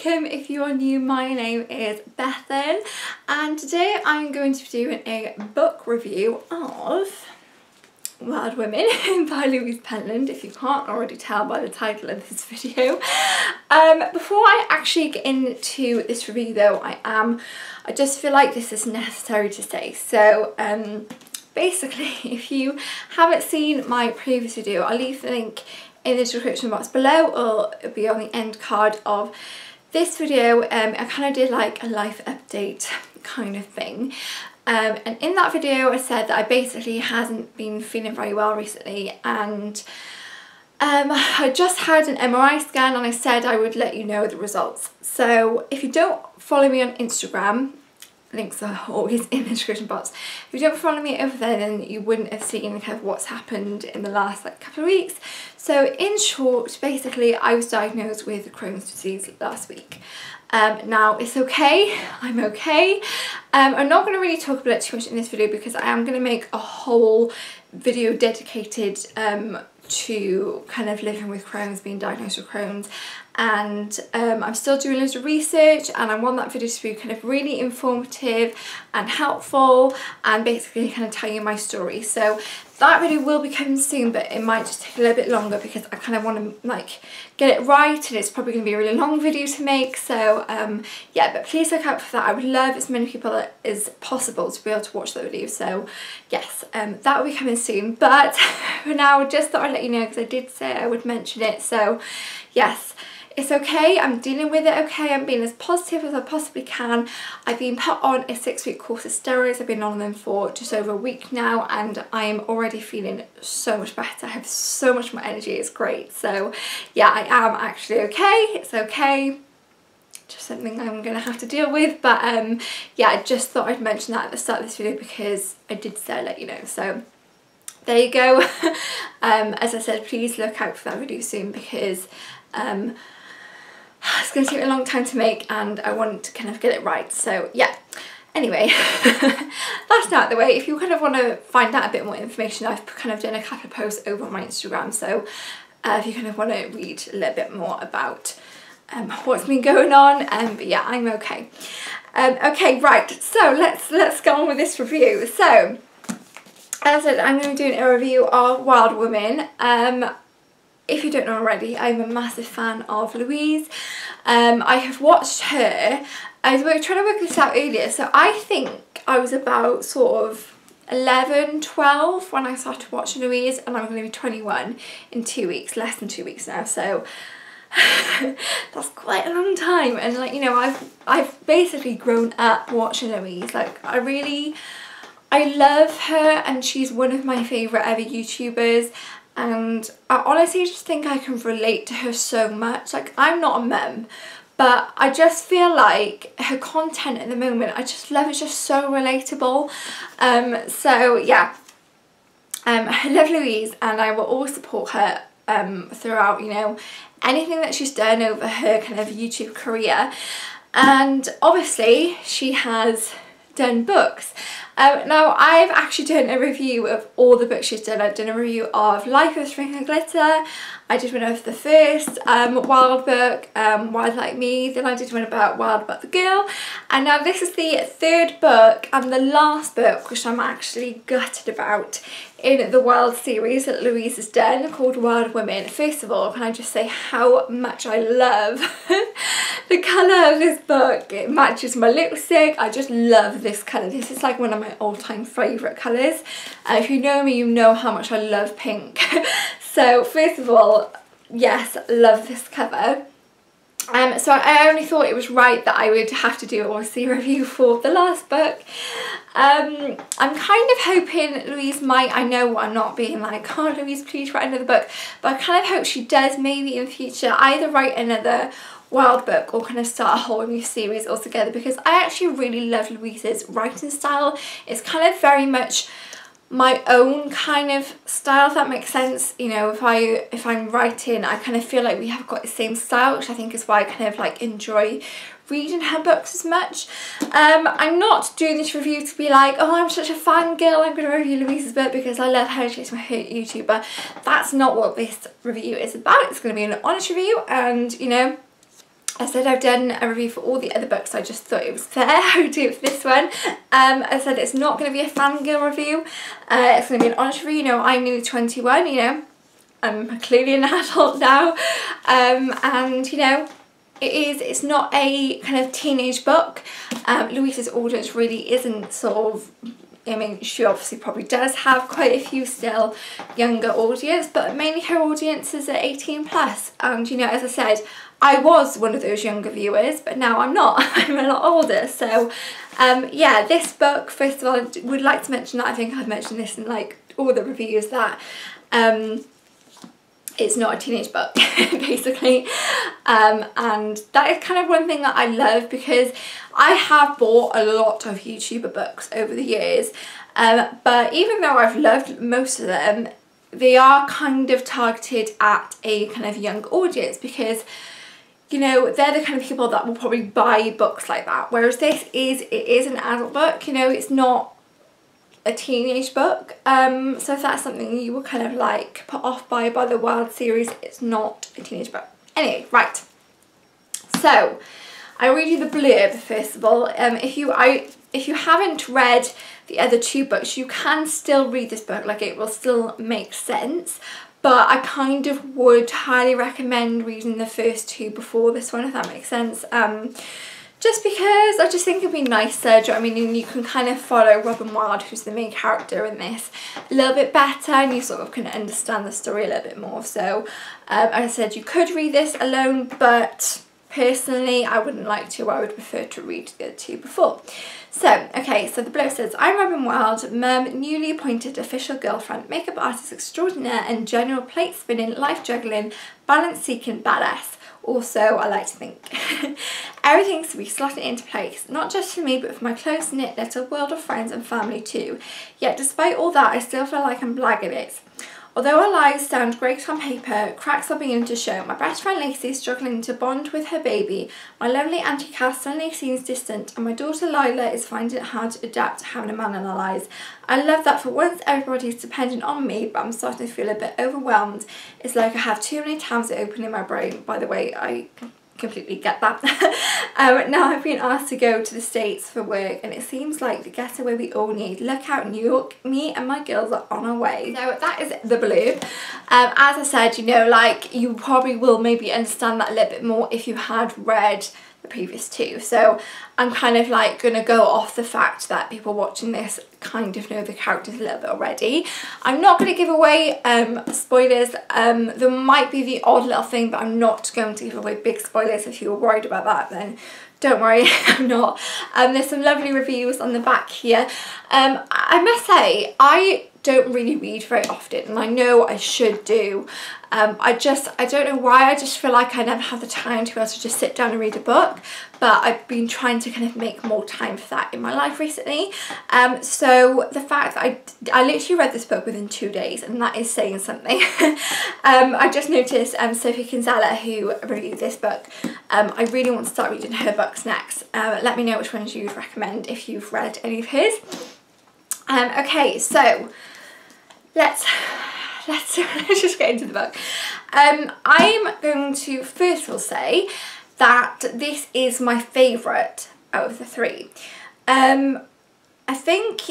welcome. If you are new, my name is Bethan and today I'm going to be doing a book review of Wild Women by Louise Pentland, if you can't already tell by the title of this video. Before I actually get into this review though, I just feel like this is necessary to say. So basically, if you haven't seen my previous video, I'll leave the link in the description box below, or it'll be on the end card of this video. I kind of did like a life update kind of thing, and in that video I said that I basically hasn't been feeling very well recently, and I just had an MRI scan and I said I would let you know the results. So if you don't follow me on Instagram, links are always in the description box. If you don't follow me over there, then you wouldn't have seen kind of what's happened in the last couple of weeks. So in short, basically I was diagnosed with Crohn's disease last week. Now it's okay, I'm okay. I'm not going to really talk about it too much in this video because I am going to make a whole video dedicated to kind of living with Crohn's, being diagnosed with Crohn's, and I'm still doing loads of research, and I want that video to be kind of really informative and helpful and basically kind of tell you my story. So that video will be coming soon, but it might just take a little bit longer because I kind of want to like get it right, and it's probably going to be a really long video to make. So yeah, but please look out for that. I would love as many people as possible to be able to watch that video. So yes, that will be coming soon, but for now I just thought I'd let you know because I did say I would mention it. So yes, it's okay, I'm dealing with it okay, I'm being as positive as I possibly can. I've been put on a 6-week course of steroids. I've been on them for just over a week now and I am already feeling so much better. I have so much more energy, it's great. So yeah, I am actually okay, it's okay. Just something I'm going to have to deal with, but yeah, I just thought I'd mention that at the start of this video because I did say I'd let you know. So there you go. As I said, please look out for that video soon because it's going to take me a long time to make and I want to kind of get it right. So yeah, anyway, that's out of the way. If you kind of want to find out a bit more information, I've kind of done a couple of posts over on my Instagram, so if you kind of want to read a little bit more about what's been going on, but yeah, I'm okay. Okay, right, so let's go on with this review. So as I said, I'm going to be doing a review of Wild Women. If you don't know already, I'm a massive fan of Louise. I have watched her. I was trying to work this out earlier, so I think I was about sort of 11, 12 when I started watching Louise, and I'm going to be 21 in 2 weeks, less than 2 weeks now, so that's quite a long time. And like, you know, I've basically grown up watching Louise. Like I love her and she's one of my favourite ever YouTubers. And I honestly just think I can relate to her so much. Like, I'm not a mum, but I just feel like her content at the moment, I just love, it's just so relatable. So yeah, I love Louise and I will always support her throughout, you know, anything that she's done over her kind of YouTube career. And obviously she has done books. Now I've actually done a review of all the books she's done. I've done a review of Life of Sprinkle Glitter, I did one of the first Wilde book, Wild Like Me, then I did one about Wild About the Girl, and now this is the third book and the last book which I'm actually gutted about in the Wilde series that Louise has done, called Wild Women. First of all, can I just say how much I love the colour of this book. It matches my lipstick. I just love this colour. This is like one of my all-time favourite colours. If you know me, you know how much I love pink. So first of all, yes, love this cover. So I only thought it was right that I would have to do obviously a review for the last book. I'm kind of hoping Louise might, I know I'm not being like, oh Louise, please write another book, but I kind of hope she does maybe in future either write another Wilde book or kind of start a whole new series altogether, because I actually really love Louise's writing style. It's kind of very much my own kind of style, if that makes sense. You know, if I'm writing, I kind of feel like we have got the same style, which I think is why I kind of like enjoy reading her books as much. I'm not doing this review to be like, oh, I'm such a fangirl, I'm going to review Louise's book because I love her, she's my favourite YouTuber. That's not what this review is about. It's going to be an honest review, and you know, I said I've done a review for all the other books, I just thought it was fair I would do it for this one. I said it's not going to be a fangirl review, it's going to be an honest review. You know, I'm nearly 21, you know, I'm clearly an adult now, and you know, it's not a kind of teenage book. Louise's audience really isn't sort of, I mean, she obviously probably does have quite a few still younger audience, but mainly her audience is at 18 plus. And you know, as I said, I was one of those younger viewers, but now I'm not. I'm a lot older. So yeah, this book, first of all, I would like to mention that I think I've mentioned this in like all the reviews, that it's not a teenage book basically, and that is kind of one thing that I love, because I have bought a lot of YouTuber books over the years, but even though I've loved most of them, they are kind of targeted at a kind of young audience, because you know, they're the kind of people that will probably buy books like that, whereas it is an adult book. You know, it's not a teenage book, so if that's something you were kind of like put off by the Wilde series, it's not a teenage book. Anyway, right, so I read you the blurb first of all. If you haven't read the other two books, you can still read this book, like it will still make sense, but I kind of would highly recommend reading the first two before this one, if that makes sense. Just because I just think it'd be nicer, do you know what I mean? And you can kind of follow Robin Wilde, who's the main character in this, a little bit better, and you sort of can understand the story a little bit more. So, as I said, you could read this alone, but personally, I wouldn't like to. I would prefer to read the other two before. So, okay, so the blurb says, I'm Robin Wilde, mum, newly appointed official girlfriend, makeup artist extraordinaire, and general plate spinning, life juggling, balance seeking badass. Also, I like to think everything's to be slotted into place, not just for me, but for my close-knit little world of friends and family too. Yet despite all that, I still feel like I'm blagging it. Although our lives sound great on paper, cracks are beginning to show. My best friend Lacey is struggling to bond with her baby, my lovely Auntie Cass suddenly seems distant, and my daughter Lila is finding it hard to adapt to having a man in our lives. I love that for once everybody's dependent on me, but I'm starting to feel a bit overwhelmed. It's like I have too many tabs open in my brain. By the way, I completely get that. Now I've been asked to go to the States for work, and it seems like the getaway we all need. Look out, New York, me and my girls are on our way. So that is the blurb. As I said, you know, like you probably will maybe understand that a little bit more if you had read the previous two. So I'm kind of like going to go off the fact that people watching this kind of know the characters a little bit already. I'm not going to give away spoilers. There might be the odd little thing, but I'm not going to give away big spoilers. If you were worried about that, then don't worry, I'm not. There's some lovely reviews on the back here. I must say, I don't really read very often, and I know I should do. I don't know why, I just feel like I never have the time to be able to just sit down and read a book, but I've been trying to kind of make more time for that in my life recently. So the fact that I literally read this book within 2 days, and that is saying something. I just noticed Sophie Kinsella, who reviewed this book, I really want to start reading her books next. Let me know which ones you'd recommend if you've read any of hers. Okay, so let's just get into the book. I'm going to first of all say that this is my favourite out of the three. I think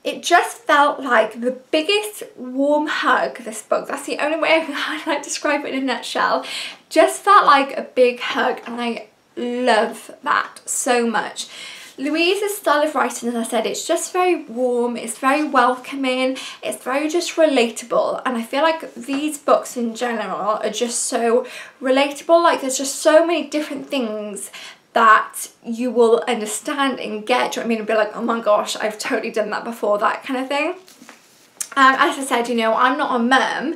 it just felt like the biggest warm hug, this book. That's the only way I can describe it in a nutshell. Just felt like a big hug, and I love that so much. Louise's style of writing, as I said, it's just very warm, it's very welcoming, it's very just relatable, and I feel like these books in general are just so relatable. Like there's just so many different things that you will understand and get, do you know what I mean, and be like, oh my gosh, I've totally done that before, that kind of thing. As I said, you know, I'm not a mum,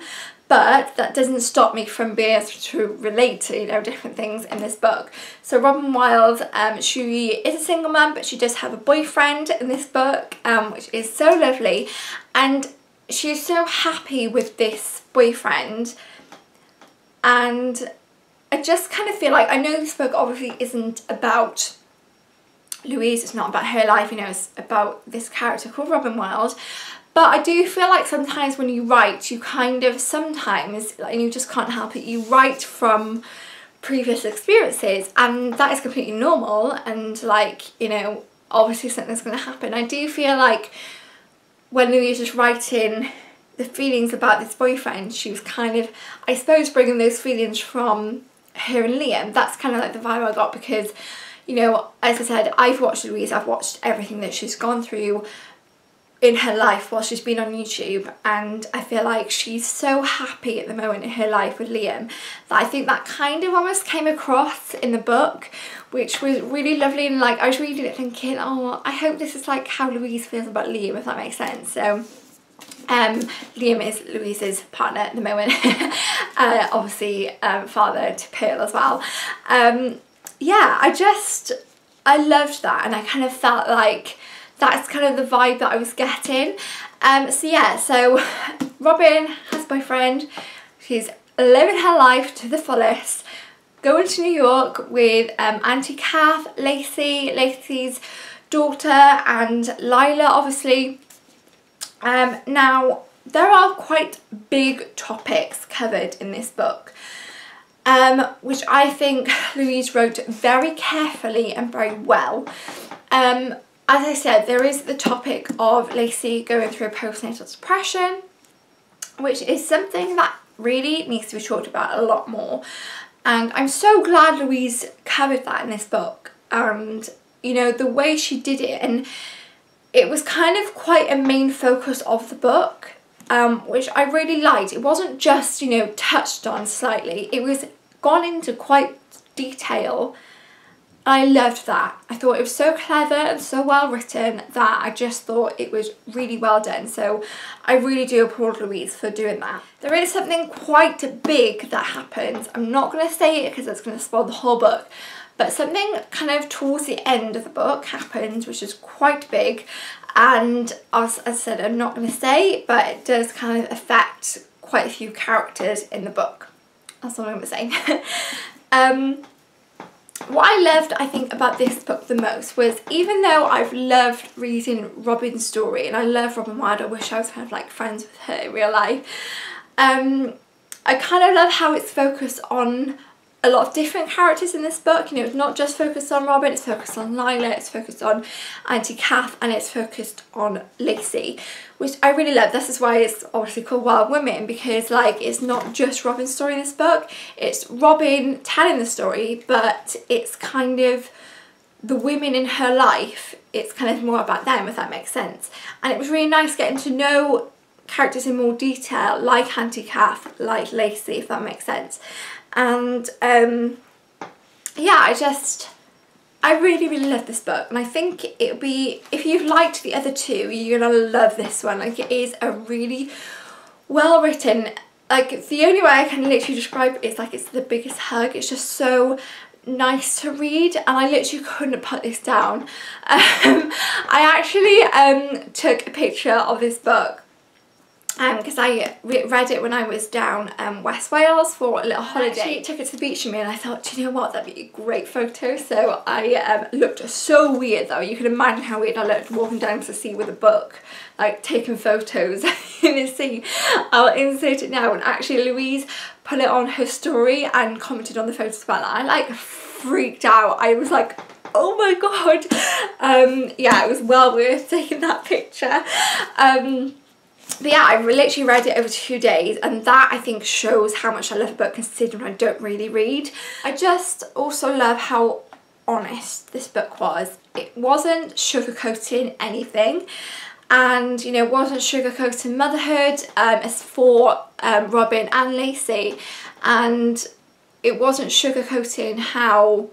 but that doesn't stop me from being able to relate to, you know, different things in this book. So Robin Wilde, she is a single mum, but she does have a boyfriend in this book, which is so lovely, and she's so happy with this boyfriend. And I just kind of feel like, I know this book obviously isn't about Louise, it's not about her life, you know, it's about this character called Robin Wilde. But I do feel like sometimes when you write, you kind of sometimes, and you just can't help it, you write from previous experiences, and that is completely normal, and like, you know, obviously something's going to happen. I do feel like when Louise was writing the feelings about this boyfriend, she was kind of, I suppose, bringing those feelings from her and Liam. That's kind of like the vibe I got, because, you know, as I said, I've watched Louise, I've watched everything that she's gone through in her life while she's been on YouTube, and I feel like she's so happy at the moment in her life with Liam that I think that kind of almost came across in the book, which was really lovely. And like, I was reading it thinking, oh, I hope this is like how Louise feels about Liam, if that makes sense. So Liam is Louise's partner at the moment, obviously father to Pearl as well. Yeah, I loved that, and I kind of felt like that's kind of the vibe that I was getting. So yeah, so Robin has a boyfriend, she's living her life to the fullest, going to New York with Auntie Kath, Lacey's daughter, and Lila, obviously. Now, there are quite big topics covered in this book, which I think Louise wrote very carefully and very well. As I said, there is the topic of Lacey going through a postnatal depression, which is something that really needs to be talked about a lot more. And I'm so glad Louise covered that in this book. And, you know, the way she did it, and it was kind of quite a main focus of the book, which I really liked. It wasn't just, you know, touched on slightly. It was gone into quite detail. I loved that. I thought it was so clever and so well written that I just thought it was really well done. So I really do applaud Louise for doing that. There is something quite big that happens. I'm not going to say it because it's going to spoil the whole book. But something kind of towards the end of the book happens, which is quite big. And as I said, I'm not going to say, but it does kind of affect quite a few characters in the book. That's all I'm going to say. What I loved, I think, about this book the most was, even though I've loved reading Robin's story, and I love Robin Wilde, I wish I was kind of like friends with her in real life, I kind of love how it's focused on a lot of different characters in this book. You know, it's not just focused on Robin, it's focused on Lila, it's focused on Auntie Kath, and it's focused on Lacey, which I really love. This is why it's obviously called Wild Women, because like, it's not just Robin's story in this book, it's Robin telling the story, but it's kind of the women in her life, it's kind of more about them, if that makes sense. And it was really nice getting to know characters in more detail, like Auntie Kath, like Lacey, if that makes sense. And yeah, I really love this book, and I think it'll be, if you've liked the other two, you're gonna love this one. Like, it is a really well written, like, the only way I can literally describe it is like, it's the biggest hug. It's just so nice to read, and I literally couldn't put this down. I actually took a picture of this book because I read it when I was down West Wales for a little holiday. I took it to the beach with me, and I thought, do you know what, that'd be a great photo. So I looked so weird though. You can imagine how weird I looked walking down to the sea with a book, like taking photos in the sea. I'll insert it now, and actually Louise put it on her story and commented on the photos about that. I like freaked out. I was like, oh my god. Yeah, it was well worth taking that picture. But yeah, I literally read it over 2 days, and that I think shows how much I love a book, considering I don't really read. I just also love how honest this book was. It wasn't sugarcoating anything, and you know, it wasn't sugarcoating motherhood as for Robin and Lacey, and it wasn't sugarcoating how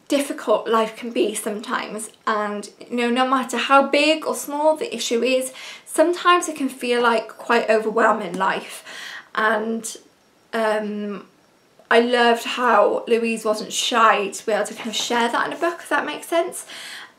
difficult life can be sometimes. And you know, no matter how big or small the issue is, sometimes it can feel like quite overwhelming life. And I loved how Louise wasn't shy to be able to kind of share that in a book, if that makes sense.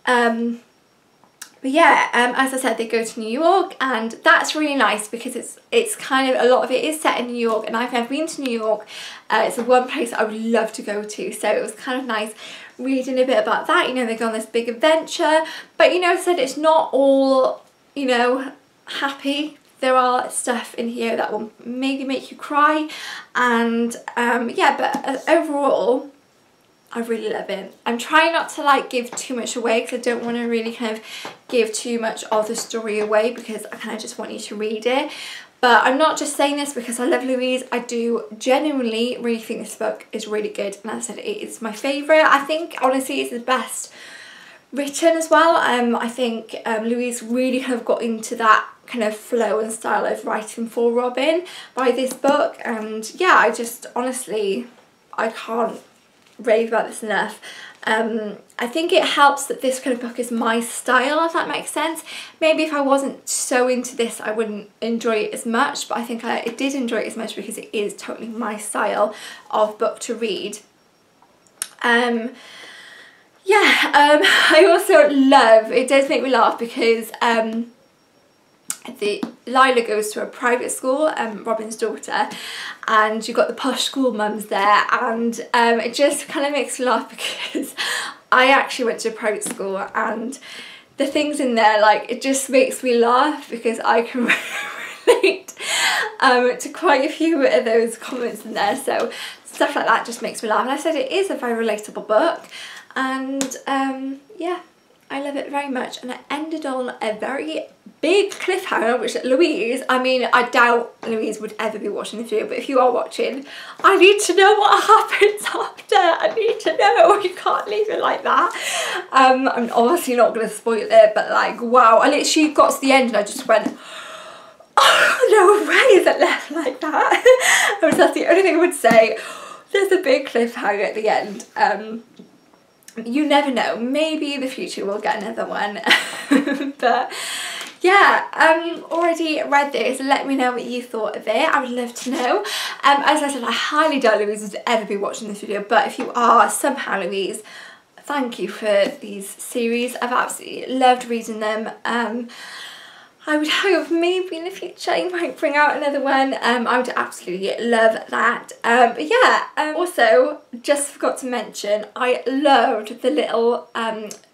But yeah, as I said, they go to New York, and that's really nice because it's kind of, a lot of it is set in New York, and I've never been to New York. It's the one place I would love to go to, so it was kind of nice reading a bit about that. You know, they go on this big adventure, but you know, as I said, it's not all, you know, happy there are stuff in here that will maybe make you cry, and yeah, but overall I really love it. I'm trying not to like give too much away because I don't want to really kind of give too much of the story away, because I kind of just want you to read it. But I'm not just saying this because I love Louise. I do genuinely really think this book is really good, and as I said, it is my favourite. I think honestly it's the best written as well. I think Louise really kind of got into that kind of flow and style of writing for Robin by this book, and yeah, I just honestly, I can't rave about this enough. I think it helps that this kind of book is my style, if that makes sense. Maybe if I wasn't so into this I wouldn't enjoy it as much, but I think I did enjoy it as much because it is totally my style of book to read. Yeah, I also love, it does make me laugh because Lila goes to a private school, Robin's daughter, and you've got the posh school mums there, and it just kind of makes me laugh because I actually went to a private school, and the things in there, like, it just makes me laugh because I can relate to quite a few of those comments in there, so stuff like that just makes me laugh. And I said it is a very relatable book, and yeah, I love it very much. And it ended on a very big cliffhanger, which Louise, I mean, I doubt Louise would ever be watching this video, but if you are watching, I need to know what happens after. I need to know. You can't leave it like that. I'm obviously not going to spoil it, but like, wow, I literally got to the end and I just went, oh, no way is it left like that. That's the only thing I would say. There's a big cliffhanger at the end. You never know, maybe in the future we'll get another one. But yeah, already read this. Let me know what you thought of it. I would love to know. As I said, I highly doubt Louise would ever be watching this video, but if you are somehow Louise, thank you for these series. I've absolutely loved reading them. I would hope maybe in the future you might bring out another one. I would absolutely love that. But yeah, also just forgot to mention, I loved the little,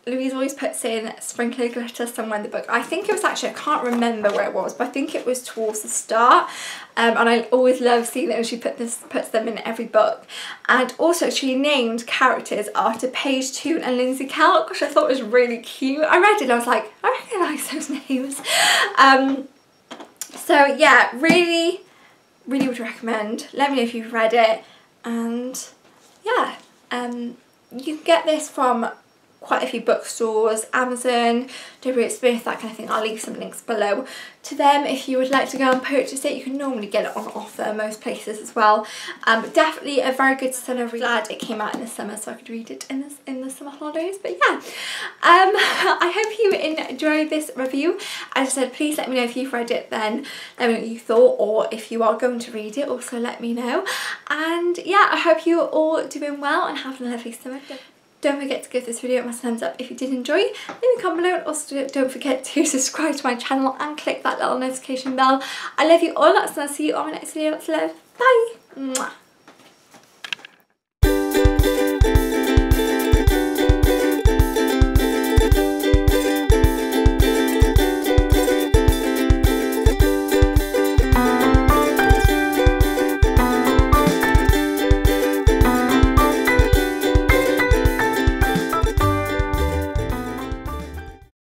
Louise always puts in sprinkle of glitter somewhere in the book. I think it was actually, I can't remember where it was, but I think it was towards the start. And I always love seeing it when she puts them in every book. And also she named characters after Paige Toon and Lindsay Kelk, which I thought was really cute. I read it and I was like, I recognise those names. So yeah, really would recommend. Let me know if you've read it. And yeah, you can get this from quite a few bookstores, Amazon, W. Smith, that kind of thing. I'll leave some links below to them if you would like to go and purchase it. You can normally get it on offer most places as well. Definitely a very good summer read. Glad it came out in the summer so I could read it in the summer holidays. But yeah, I hope you enjoyed this review. As I said, please let me know if you've read it, then let me know what you thought, or if you are going to read it, also let me know. And yeah, I hope you're all doing well and having a lovely summer. Don't forget to give this video a massive thumbs up if you did enjoy. Leave a comment below, and also don't forget to subscribe to my channel and click that little notification bell. I love you all, and I'll see you on my next video. Lots of love. Bye! Mwah.